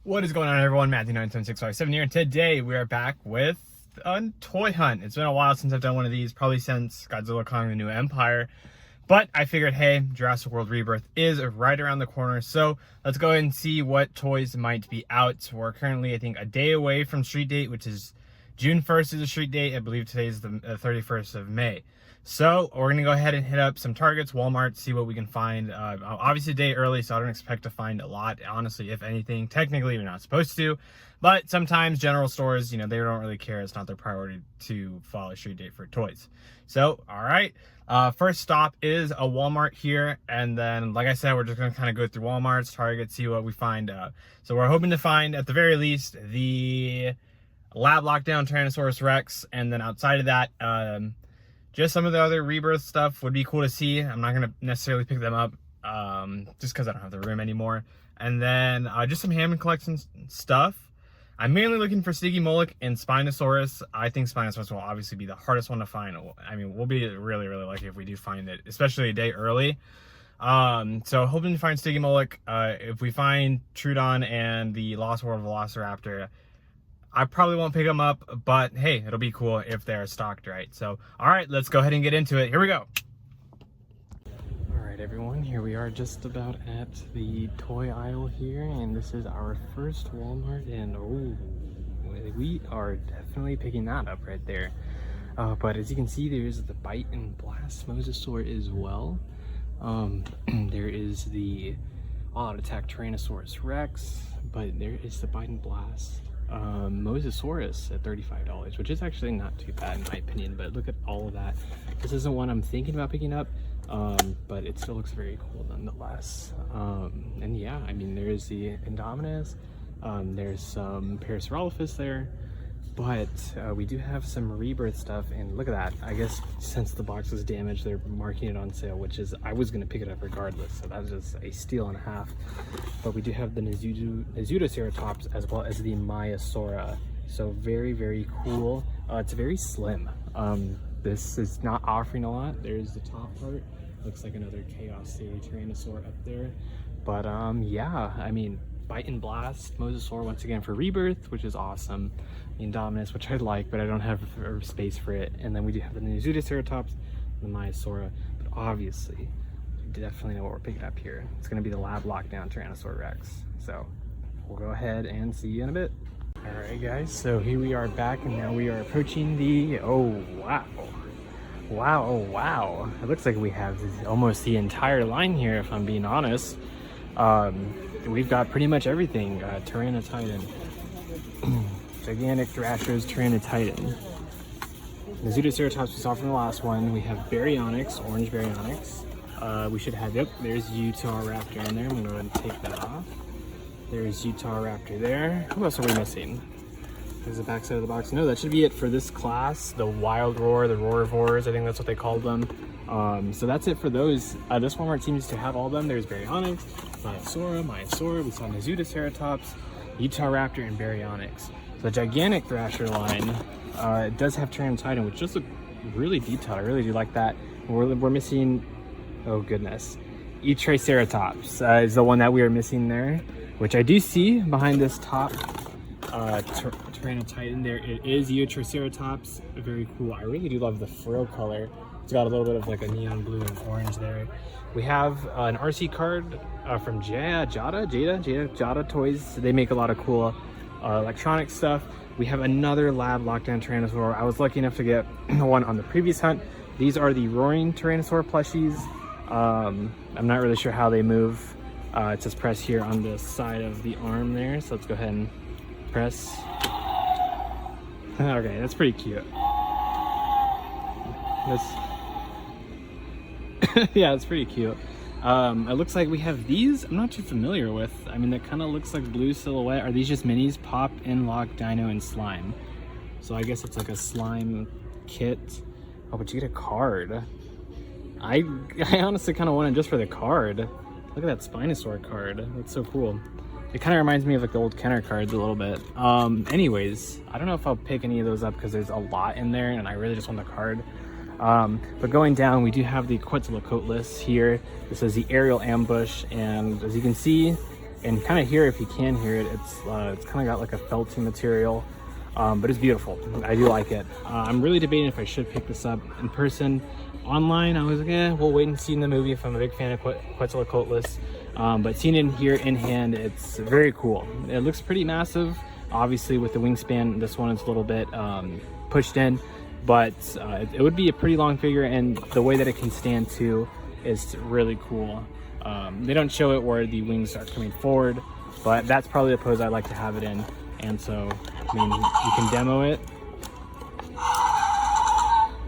What is going on, everyone? Matthew97657 here, and today we are back with a toy hunt. It's been a while since I've done one of these, probably since Godzilla Kong the New Empire, but I figured, hey, Jurassic World Rebirth is right around the corner, so let's go ahead and see what toys might be out. We're currently, I think, a day away from street date, which is June 1st is the street date. I believe today is the 31st of May. So we're gonna go ahead and hit up some Targets, Walmart, see what we can find. Obviously a day early, so I don't expect to find a lot, honestly, if anything. Technically, we're not supposed to, but sometimes general stores, you know, they don't really care. It's not their priority to follow street date for toys. So, all right. First stop is a Walmart here, and then, like I said, we're just gonna kind of go through Walmart's, Target, see what we find. So we're hoping to find, at the very least, the Lab Lockdown Tyrannosaurus Rex, and then outside of that, just some of the other Rebirth stuff would be cool to see. I'm not going to necessarily pick them up just because I don't have the room anymore. And then just some Hammond collection stuff. I'm mainly looking for Stiggy Moloch and Spinosaurus. I think Spinosaurus will obviously be the hardest one to find. I mean, we'll be really, really lucky if we do find it, especially a day early. So hoping to find Stiggy Moloch. If we find Trudon and the Lost World Velociraptor, I probably won't pick them up, but hey, it'll be cool if they're stocked right. So, all right, let's go ahead and get into it. Here we go. All right, everyone, here we are just about at the toy aisle here, and this is our first Walmart, and oh, we are definitely picking that up right there. But as you can see, there's the Bite and Blast Mosasaur as well. There is the All-Out Attack Tyrannosaurus Rex, but there is the Bite and Blast Mosasaurus at $35, which is actually not too bad in my opinion, but look at all of that. This isn't one I'm thinking about picking up, but it still looks very cool nonetheless. And yeah, I mean, there's the Indominus, there's some Parasaurolophus there, but we do have some Rebirth stuff, and look at that. I guess since the box was damaged, they're marking it on sale, which is, I was going to pick it up regardless, so that's just a steal and a half. But we do have the Nasutoceratops as well as the Maiasaura, so very, very cool. It's very slim. This is not offering a lot. There's the top part, looks like another Chaos Theory Tyrannosaur up there, but yeah, I mean, Bite and Blast Mosasaur once again for Rebirth, which is awesome. Indominus, which I like, but I don't have space for it. And then we do have the Nasutoceratops, the Maiasaura, but obviously, we definitely know what we're picking up here. It's going to be the Lab Lockdown Tyrannosaurus Rex. So we'll go ahead and see you in a bit. All right, guys. So here we are back, and now we are approaching the. Oh wow! Wow! Oh wow! It looks like we have almost the entire line here. If I'm being honest, we've got pretty much everything. Tyranititan. Gigantic Thrashers, Tyranititan. The Nasutoceratops we saw from the last one. We have Baryonyx, Orange Baryonyx. We should have, yep, there's Utah Raptor in there. I'm going to go ahead and take that off. There's Utah Raptor there. Who else are we missing? There's the back side of the box. No, that should be it for this class. The Wild Roar, the Roarivores, I think that's what they called them. So that's it for those. This Walmart seems to have all of them. There's Baryonyx, Maiasaura, we saw Nasutoceratops, Utah Raptor, and Baryonyx. The gigantic Thrasher line, it does have Tyranititan, which does look really detailed. I really do like that. We're missing, oh goodness, Triceratops is the one that we are missing there, which I do see behind this top Tyranititan there. It is Triceratops, very cool. I really do love the frill color. It's got a little bit of like a neon blue and orange there. We have an RC card from Jada Toys. They make a lot of cool electronic stuff. We have another Lab Lockdown Tyrannosaur. I was lucky enough to get one on the previous hunt. These are the Roaring Tyrannosaur plushies. I'm not really sure how they move. It says press here on the side of the arm there. So let's go ahead and press. Okay, that's pretty cute. Yeah, it's pretty cute. It looks like we have these I'm not too familiar with. I mean, that kind of looks like blue silhouette. Are these just minis? Pop, In, Lock, Dino, and Slime. So I guess it's like a slime kit. Oh, but you get a card. I honestly kind of want it just for the card. Look at that Spinosaur card. That's so cool. It kind of reminds me of like the old Kenner cards a little bit. Anyways, I don't know if I'll pick any of those up because there's a lot in there and I really just want the card. But going down, we do have the Quetzalcoatlus here. This is the aerial ambush, and as you can see, and kind of hear, if you can hear it, it's kind of got like a felty material, but it's beautiful. I do like it. I'm really debating if I should pick this up in person. Online, I was like, we'll wait and see in the movie if I'm a big fan of Quetzalcoatlus. But seeing it here in hand, it's very cool. It looks pretty massive. Obviously, with the wingspan, this one is a little bit pushed in, but it would be a pretty long figure, and the way that it can stand too is really cool. They don't show it where the wings are coming forward, but that's probably the pose I like to have it in. And so, I mean, you can demo it.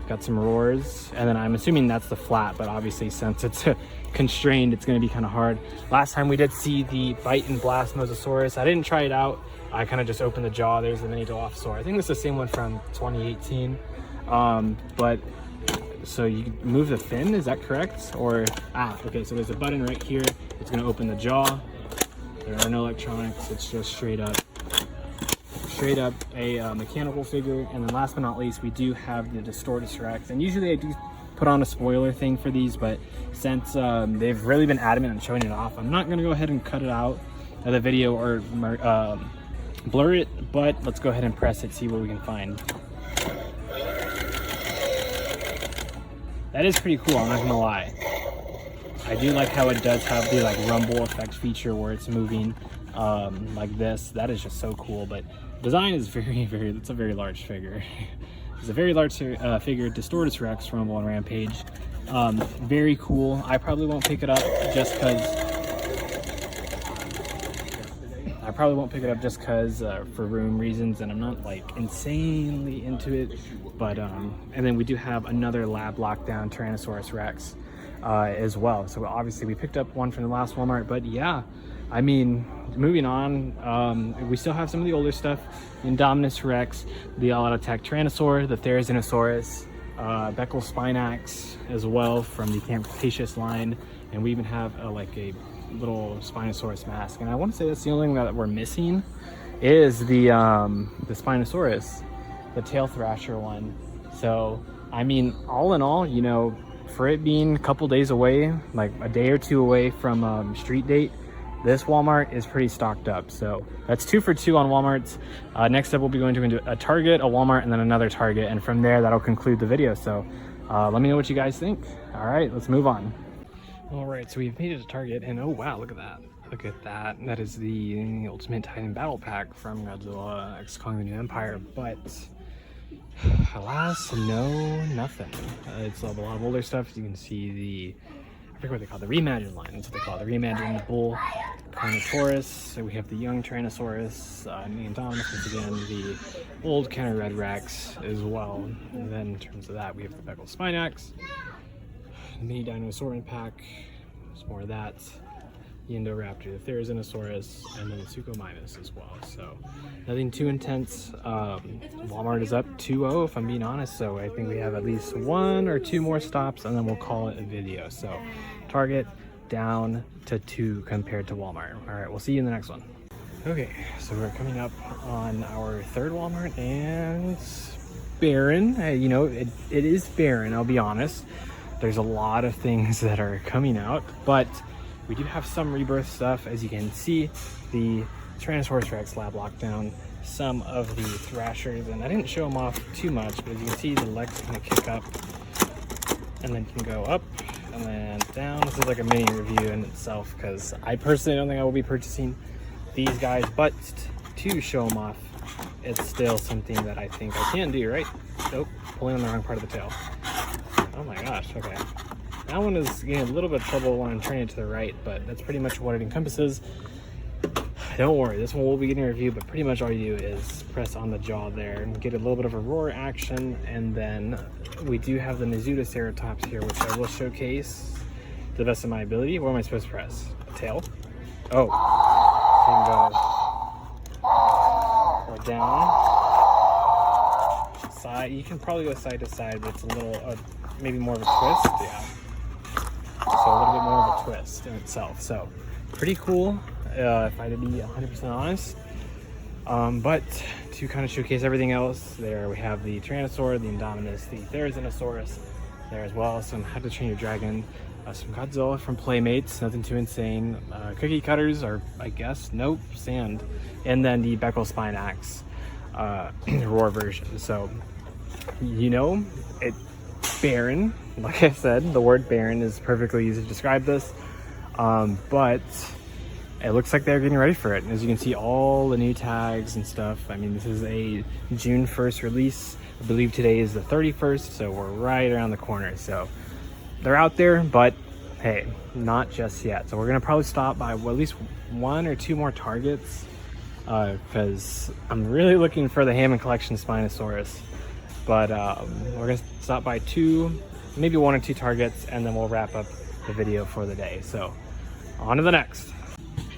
Got some roars, and then I'm assuming that's the flat, but obviously since it's constrained, it's going to be kind of hard. Last time we did see the bite and blast mosasaurus. I didn't try it out. I kind of just opened the jaw. There's the mini Dilophosaur. I think it's the same one from 2018. But so you move the fin, is that correct? Or okay, so there's a button right here. It's going to open the jaw. There are no electronics. It's just straight up a mechanical figure. And then last but not least, we do have the Distortus Rex. And usually I do put on a spoiler thing for these, but since they've really been adamant on showing it off, I'm not going to go ahead and cut it out of the video or blur it, but let's go ahead and press it, see what we can find. That is pretty cool, I'm not gonna lie. I do like how it does have the like rumble effect feature where it's moving like this. That is just so cool. But design is it's a very large figure. It's a very large figure, Distortus Rex, Rumble and Rampage. Very cool. I probably won't pick it up just because for room reasons, and I'm not like insanely into it. But and then we do have another lab lockdown Tyrannosaurus Rex as well. So obviously we picked up one from the last Walmart, but yeah, I mean, moving on, we still have some of the older stuff: the Indominus Rex, the All Out Attack Tyrannosaur, the Therizinosaurus, Beckel Spinax as well from the Camp Cretaceous line, and we even have like a little Spinosaurus mask. And I want to say that's the only thing that we're missing is the Spinosaurus, the tail thrasher one. So I mean, all in all, you know, for it being a couple days away, like a day or two away from street date, this Walmart is pretty stocked up. So that's 2 for 2 on Walmart's. Next up, we'll be going to a Target, a Walmart, and then another Target, and from there that'll conclude the video. So let me know what you guys think. All right, let's move on. All right, so we've made it to Target, and oh wow, look at that. Look at that. That is the Ultimate Titan Battle Pack from Godzilla X Kong the New Empire, but alas, no, nothing. It's a lot of older stuff. You can see the, I forget what they call it, the reimagined line. That's what they call it, the reimagined bull, Carnotaurus. So we have the young Tyrannosaurus, and the Indominus, once again, the old Counter Red Rex as well. And then in terms of that, we have the Beckel Spinax, the Dinosaurin pack, there's more of that, the Indoraptor, the Therizinosaurus, and then the Suchomimus as well. So nothing too intense. Walmart is up 2-0 if I'm being honest, so I think we have at least 1 or 2 more stops and then we'll call it a video. So Target down to 2 compared to Walmart. All right, we'll see you in the next one. Okay, so we're coming up on our 3rd Walmart, and barren. You know, it is barren, I'll be honest. There's a lot of things that are coming out, but we do have some Rebirth stuff. As you can see, the Tyrannosaurus Rex Lab Lockdown, some of the Thrashers, and I didn't show them off too much, but as you can see, the legs kind of kick up and then can go up and then down. This is like a mini review in itself, because I personally don't think I will be purchasing these guys, but to show them off, it's still something that I think I can do, right? Nope, pulling on the wrong part of the tail. Oh my gosh, okay. That one is getting a little bit of trouble when I'm turning it to the right, but that's pretty much what it encompasses. Don't worry, this one will be getting a review, but pretty much all you do is press on the jaw there and get a little bit of a roar action. And then we do have the Mizutoceratops here, which I will showcase to the best of my ability. What am I supposed to press? Tail? Oh. So you can go down, side. You can probably go side to side, but it's a little, maybe more of a twist. Yeah. So a little bit more of a twist in itself. So pretty cool, if I had to be 100% honest. But to kind of showcase everything else, there we have the Tyrannosaur, the Indominus, the Therizinosaurus there as well. Some How to Train Your Dragon Some Godzilla from Playmates, nothing too insane. Cookie cutters are, I guess, nope, sand. And then the Beckel Spine Axe Roar version. So, you know, it's barren. Like I said, the word barren is perfectly used to describe this. But it looks like they're getting ready for it. As you can see, all the new tags and stuff. I mean, this is a June 1st release. I believe today is the 31st, so we're right around the corner. So they're out there, but hey, not just yet. So we're gonna probably stop by at least 1 or 2 more Targets because I'm really looking for the Hammond Collection Spinosaurus. But we're gonna stop by 2, maybe 1 or 2 Targets, and then we'll wrap up the video for the day. So on to the next.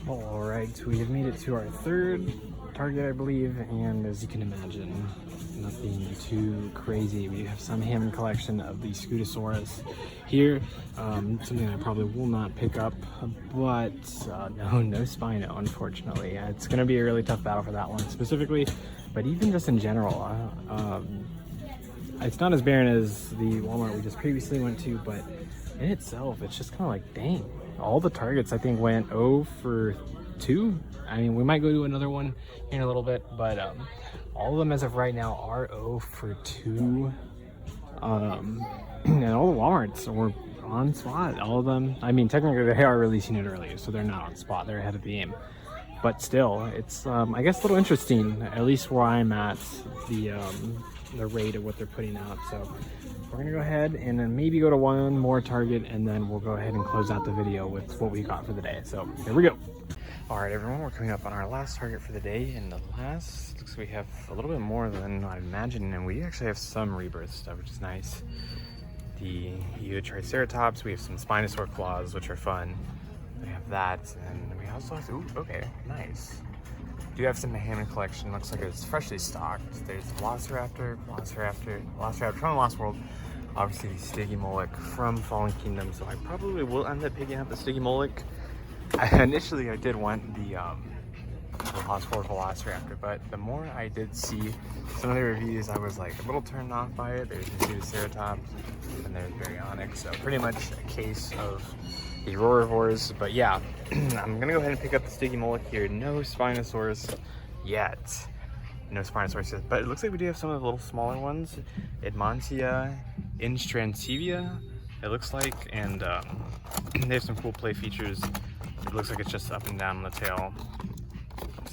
All right, we have made it to our 3rd Target, I believe, and as you can imagine, nothing too crazy. We have some Hammond collection of the Scutosaurus here, something I probably will not pick up, but no Spino, unfortunately. It's going to be a really tough battle for that one specifically, but even just in general, it's not as barren as the Walmart we just previously went to, but in itself, it's just kind of like, dang. All the Targets, I think, went 0 for 2. I mean, we might go to another one here in a little bit, but all of them as of right now are 0 for 2. And all the Walmarts were on spot. All of them. I mean, technically, they are releasing it earlier, so they're not on spot. They're ahead of the game. But still, it's, I guess, a little interesting, at least where I'm at, the rate of what they're putting out. So we're gonna go ahead and then maybe go to 1 more Target, and then we'll go ahead and close out the video with what we got for the day. So here we go. All right, everyone, we're coming up on our last Target for the day, and the last looks like we have a little bit more than I imagined, and we actually have some Rebirth stuff, which is nice. The Triceratops, we have some Spinosaur claws, which are fun. We have that, and we also have, ooh, okay, nice. Do have some Hammond collection. Looks like it's freshly stocked. There's Velociraptor from the Lost World. Obviously, the Stygimoloch from Fallen Kingdom. So I probably will end up picking up the Stygimoloch. Initially, I did want the Lost World Velociraptor, but the more I did see some of the reviews, I was like a little turned off by it. There's the Triceratops, and there's Baryonyx. So pretty much a case of the Roarivores, but yeah, I'm gonna go ahead and pick up the Stygimoloch here. No Spinosaurus yet. No Spinosaurus yet, but it looks like we do have some of the little smaller ones. Edmontia, Instransevia, it looks like, and they have some cool play features. It looks like it's just up and down on the tail.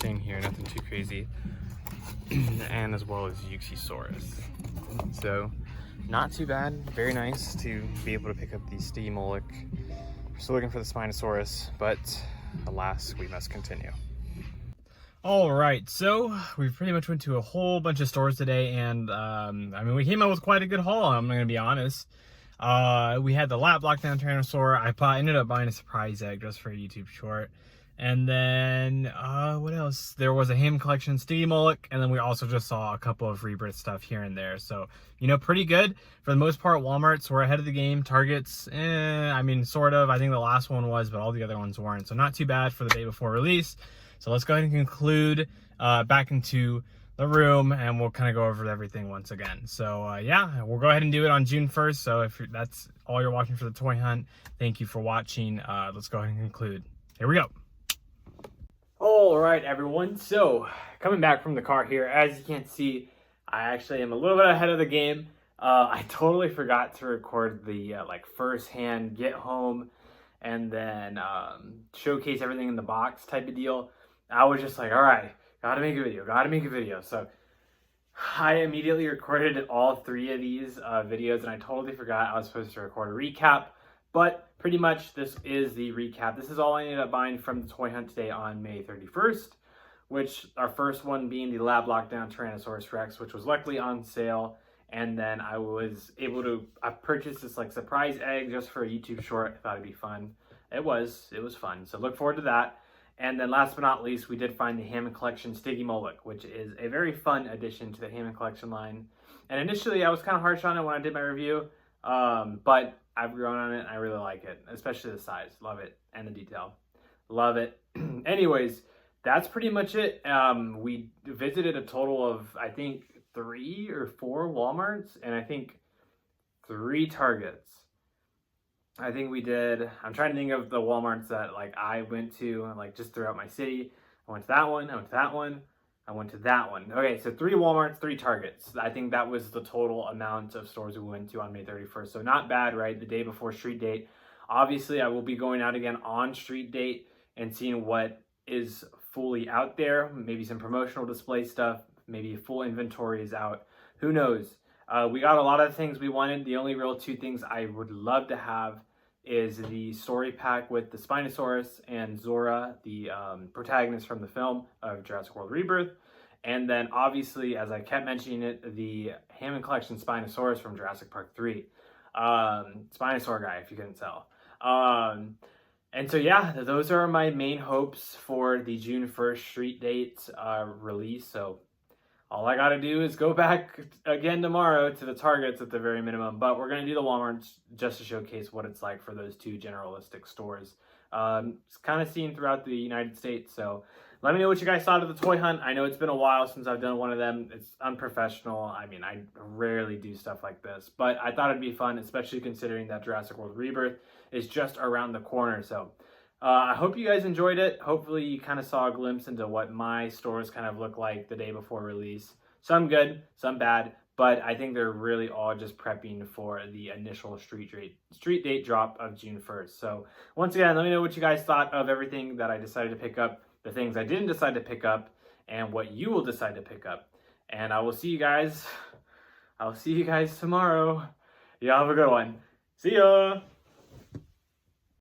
Same here, nothing too crazy. And as well as Euxiosaurus. So, not too bad, very nice to be able to pick up the Stygimoloch. Still looking for the Spinosaurus, but alas, we must continue. All right, so we pretty much went to a whole bunch of stores today, and I mean, we came out with quite a good haul, I'm gonna be honest. We had the lap lockdown Tyrannosaur. I ended up buying a surprise egg just for a YouTube short. And then, what else? There was a Hammond collection Stygimoloch, and then we also just saw a couple of Rebirth stuff here and there. So, you know, pretty good. For the most part, Walmart's were ahead of the game. Targets, I mean, sort of. I think the last one was, but all the other ones weren't. So not too bad for the day before release. So let's go ahead and conclude back into the room, and we'll kind of go over everything once again. So yeah, we'll go ahead and do it on June 1st. So if that's all you're watching for the toy hunt, thank you for watching. Let's go ahead and conclude. Here we go. All right, everyone. So coming back from the car here, as you can see, I actually am a little bit ahead of the game. I totally forgot to record the like first-hand get home and then showcase everything in the box type of deal. I was just like, all right, gotta make a video. So I immediately recorded all 3 of these videos, and I totally forgot I was supposed to record a recap. But pretty much this is the recap. This is all I ended up buying from the toy hunt today on May 31st, which our first one being the Lab Lockdown Tyrannosaurus Rex, which was luckily on sale. And then I was able to, I purchased this like surprise egg just for a YouTube short. I thought it'd be fun. It was fun. So look forward to that. And then last but not least, we did find the Hammond Collection Stygimoloch, which is a very fun addition to the Hammond Collection line. And initially I was kind of harsh on it when I did my review, but I've grown on it and I really like it, especially the size. Love it. And the detail. Love it. Anyways, that's pretty much it. We visited a total of, I think, 3 or 4 Walmarts and I think 3 Targets. I think we did, I'm trying to think of the Walmarts that like I went to like just throughout my city. I went to that one, I went to that one, I went to that one. Okay, so 3 Walmarts, 3 Targets. I think that was the total amount of stores we went to on May 31st. So not bad, right? The day before street date. Obviously, I will be going out again on street date and seeing what is fully out there. Maybe some promotional display stuff. Maybe full inventory is out. Who knows? We got a lot of things we wanted. The only real 2 things I would love to have is the story pack with the Spinosaurus and Zora, the protagonist from the film of Jurassic World Rebirth. And then obviously, as I kept mentioning it, the Hammond Collection Spinosaurus from Jurassic Park 3. Spinosaur guy, if you couldn't tell. And so yeah, those are my main hopes for the June 1st street date release. So all I gotta do is go back again tomorrow to the Targets at the very minimum, but we're gonna do the Walmarts just to showcase what it's like for those 2 generalistic stores. It's kind of seen throughout the United States, so let me know what you guys thought of the toy hunt. I know it's been a while since I've done one of them. It's unprofessional. I mean, I rarely do stuff like this, but I thought it'd be fun, especially considering that Jurassic World Rebirth is just around the corner. So I hope you guys enjoyed it. Hopefully you kind of saw a glimpse into what my stores kind of look like the day before release. Some good, some bad, but I think they're really all just prepping for the initial street date drop of June 1st. So once again, let me know what you guys thought of everything that I decided to pick up, the things I didn't decide to pick up, and what you will decide to pick up. And I will see you guys. I'll see you guys tomorrow. Y'all have a good one. See ya.